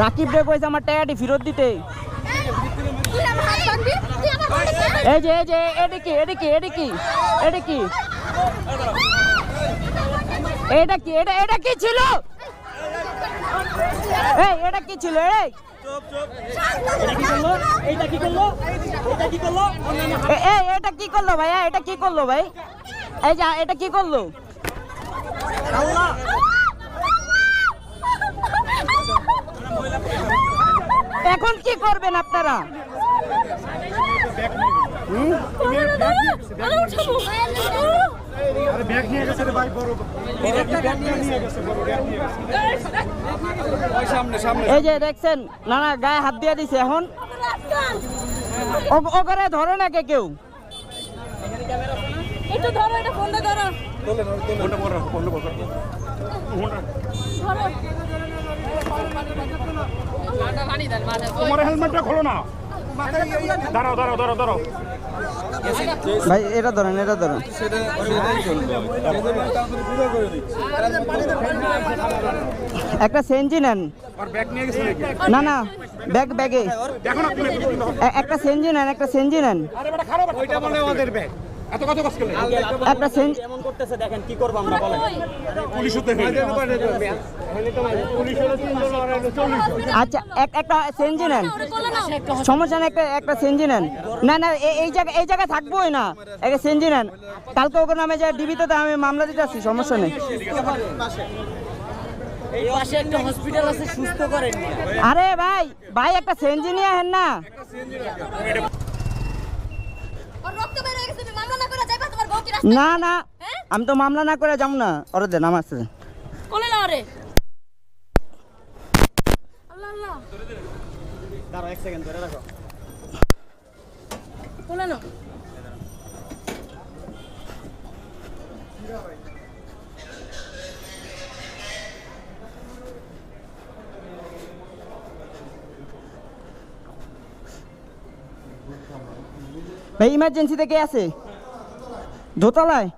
রাকিব রে কইছে আমার টাকাটি ফেরত দিতে। এই যে এটা কি এটা কি এটা কি এটা কি এটা কি এটা কি ছিল? এই এটা কি ছিল? এই এটা কি করলো ভাইয়া? এটা কি করলো ভাই? এই যে এটা কি করলো? এখন কি করবেন আপনারা? এই যে দেখছেন না গায়ে হাত দিয়ে দিছে। এখন ওখানে ধরে না কেউ। একটু ধরো, এটা ফোনটা ধরো। তোমার হেলমেটটা খোলো না। দাঁড়াও দাঁড়াও দাঁড়াও দাঁড়াও ভাই, এটা ধরেন এটা ধরেন। একটা সেঞ্জি নেন। না না, ব্যাগে একটা সেঞ্জি নেন, একটা সেঞ্জি নেন। একটা সেঞ্জি এমন করতেছে, দেখেন কি করব আমরা বলেন। আচ্ছা, একটা সেঞ্জি নেন, সমস্যা নেই। একটা সেঞ্জি নেন। না না, এই জায়গায় থাকবোই না। একটা সেঞ্জি নেন। কালকে ওকে নামে যায় ডিবিতে, আমি মামলা দিতে আসছি, সমস্যা নেই। এই পাশে একটা হসপিটাল আছে, সুস্থ করেন। আরে ভাই একটা সেঞ্জি নিয়ে আহেন না। না না, আমি তো মামলা না করে যাবো না। ওরে দেন, আমার আছে। কোলে না রে। আল্লাহ আল্লাহ, দাঁড়াও এক সেকেন্ড ধরে রাখো। কোলে না। ভাই ইমার্জেন্সিতে কে আছে? দোতলায়।